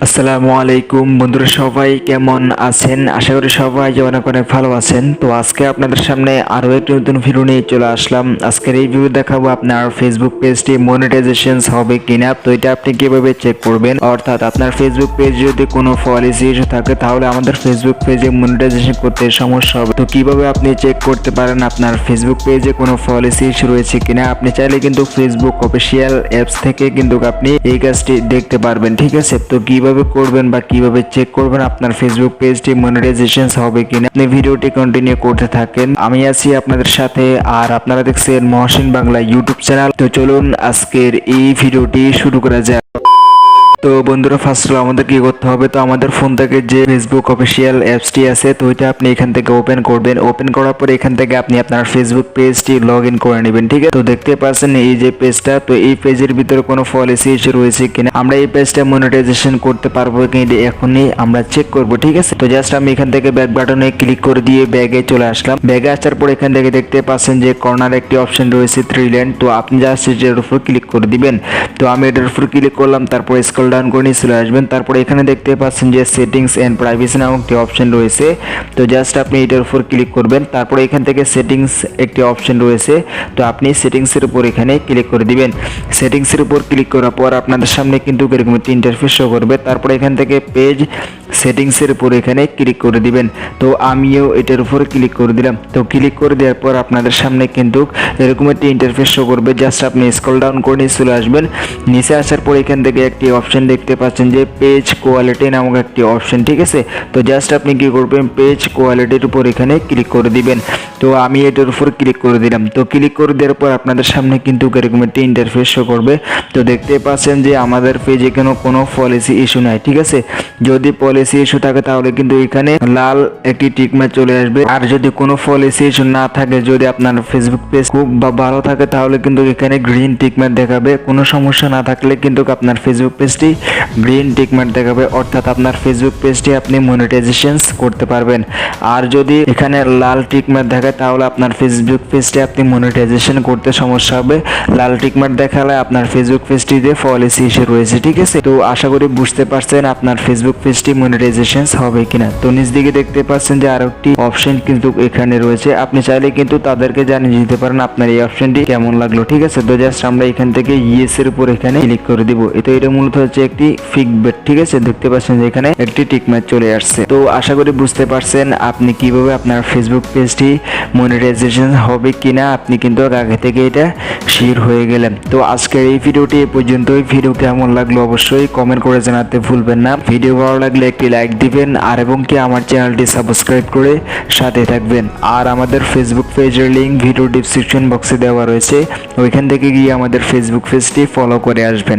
আসসালামু আলাইকুম বন্ধুরা, সবাই কেমন আছেন? আশা করি সবাই অনেক অনেক ভালো আছেন। তো আজকে আপনাদের সামনে আরো একটি নতুন ভিডিও নিয়ে চলে আসলাম। আজকের এই ভিডিও দেখাবো আপনার ফেসবুক পেজটি মনিটাইজেশন হবে কিনা। তো এটা আপনি কিভাবে চেক করবেন, অর্থাৎ আপনার ফেসবুক পেজ যদি কোনো পলিসি ইস্যু থাকে তাহলে আমাদের ফেসবুক পেজে মনিটাইজেশন করতে সমস্যা হবে। তো কিভাবে আপনি চেক করতে পারেন আপনার ফেসবুক পেজে কোনো পলিসি ইস্যু রয়েছে কিনা। আপনি চাইলে কিন্তু ফেসবুক অফিসিয়াল অ্যাপস থেকে কিন্তু আপনি এই কাজটি দেখতে পারবেন, ঠিক আছে? তো কিভাবে করবেন বা কিভাবে চেক করবেন আপনার ফেসবুক পেজটি মনিটাইজেশন হবে কিনা, আপনি ভিডিওটি কন্টিনিউ করতে থাকেন। আমি আছি আপনাদের সাথে, আর আপনারা দেখছেন মহসিন বাংলা ইউটিউব চ্যানেল। তো চলুন আজকের এই ভিডিওটি শুরু করা যাক। তো বন্ধুরা, ফার্স্ট আমাদের কি করতে হবে, তো আমাদের ফোন থেকে যে ফেসবুক অফিসিয়াল অ্যাপসটি আছে তো এটা আপনি এখান থেকে ওপেন করবেন। ওপেন করার পরে এখান থেকে আপনি আপনার ফেসবুক পেজটি লগ ইন করে নেবেন, ঠিক আছে? তো দেখতে পাচ্ছেন এই যে পেজটা, তো এই পেজের ভিতরে কোনো পলিসি ইস্যু রয়েছে কিনা, আমরা এই পেজটা মনিটাইজেশন করতে পারবো কিনা এখনই আমরা চেক করব, ঠিক আছে? তো জাস্ট আমি এখান থেকে ব্যাক বাটনে ক্লিক করে দিয়ে ব্যাগে চলে আসলাম। ব্যাগে আসার পর এখান থেকে দেখতে পাচ্ছেন যে কর্নার একটি অপশন রয়েছে 3 লাইন, তো আপনি জাস্ট এটার উপর ক্লিক করে দিবেন। তো আমি এটার উপর ক্লিক করলাম, তারপর স্ক্রল ডাউন করে নিয়ে চলে আসবেন। তারপরে এখানে দেখতে পাচ্ছেন যে সেটিংস এন্ড প্রাইভেসি নামক একটি অপশন রয়েছে, তো জাস্ট আপনি এটার উপর ক্লিক করবেন। তারপরে এখান থেকে সেটিংস একটি অপশন রয়েছে, তো আপনি সেটিংসের উপর এখানে ক্লিক করে দিবেন। সেটিংসের উপর ক্লিক করার পর আপনাদের সামনে কিন্তু এরকম একটি ইন্টারফেস শো করবে। তারপরে এখান থেকে পেজ সেটিংসের উপর এখানে ক্লিক করে দিবেন। তো আমিও এটার উপর ক্লিক করে দিলাম। তো ক্লিক করে দেওয়ার পর আপনাদের সামনে কিন্তু এরকম একটি ইন্টারফেস শো করবে। জাস্ট আপনি স্ক্রল ডাউন করে নিয়ে চলে আসবেন। নিচে আসার পর এখান থেকে একটি অপশন দেখতে পাচ্ছেন যে পেজ কোয়ালিটি নামক একটি অপশন, ঠিক আছে? তো জাস্ট আপনি কি করবেন, পেজ কোয়ালিটির উপর এখানে ক্লিক করে দিবেন। তো আমি এটার উপর ক্লিক করে দিলাম। তো ক্লিক করে দেওয়ার পর আপনাদের সামনে কিন্তু এরকম একটি ইন্টারফেস শো করবে। তো দেখতে পাচ্ছেন যে আমাদের পেজে কোনো পলিসি ইস্যু নাই, ঠিক আছে? যদি পলিসি ইস্যু থাকে তাহলে কিন্তু এখানে লাল একটি টিকমার্ক চলে আসবে, আর যদি কোনো পলিসি ইস্যু না থাকে, যদি আপনার ফেসবুক পেজ খুব ভালো থাকে তাহলে কিন্তু এখানে গ্রিন টিকমার্ক দেখাবে। কোনো সমস্যা না থাকলে কিন্তু আপনার ফেসবুক পেজটি গ্রিন টিকমার্ক দেখাবে, অর্থাৎ আপনার ফেসবুক পেজটি আপনি মনিটাইজেশন করতে পারবেন। আর যদি এখানে লাল টিকমার্ক দেখায় তাহলে আপনার ফেসবুক পেজটি আপনি মনিটাইজেশন করতে সমস্যা হবে। লাল টিকমার্ক দেখালে আপনার ফেসবুক পেজটিতে পলিসি ইস্যু রয়েছে, ঠিক আছে? তো আশা করি বুঝতে পারছেন আপনার ফেসবুক পেজটি মনিটাইজেশন হবে কিনা। তো নিচ দিকে দেখতে পাচ্ছেন যে আরো একটি অপশন কিন্তু এখানে রয়েছে, আপনি চাইলে কিন্তু তাদেরকে জানিয়ে দিতে পারেন আপনার এই অপশনটি কেমন লাগলো, ঠিক আছে? তো জাস্ট আমরা এখান থেকে ইয়েস এর উপর এখানে ক্লিক করে দিব। তো এটা মূলত হচ্ছে একটি ফিডব্যাক, ঠিক আছে? দেখতে পাচ্ছেন যে এখানে একটি টিকমার্ক চলে আসছে। তো আশা করি বুঝতে পারছেন আপনি কিভাবে আপনার ফেসবুক পেজটি মনিটাইজেশন হবে কিনা, আপনি কিন্তু আগে থেকে এটা শিওর হয়ে গেলেন। তো আজকের এই ভিডিওটি এ পর্যন্তই। ভিডিও কেমন লাগলো অবশ্যই কমেন্ট করে জানাতে ভুলবেন না। ভিডিও ভালো লাগলে একটি লাইক দিবেন, আর এবং কি আমার চ্যানেলটি সাবস্ক্রাইব করে সাথে থাকবেন। আর আমাদের ফেসবুক পেজের লিংক ভিডিও ডিসক্রিপশন বক্সে দেওয়া রয়েছে, ওইখান থেকে গিয়ে আমাদের ফেসবুক পেজটি ফলো করে আসবেন।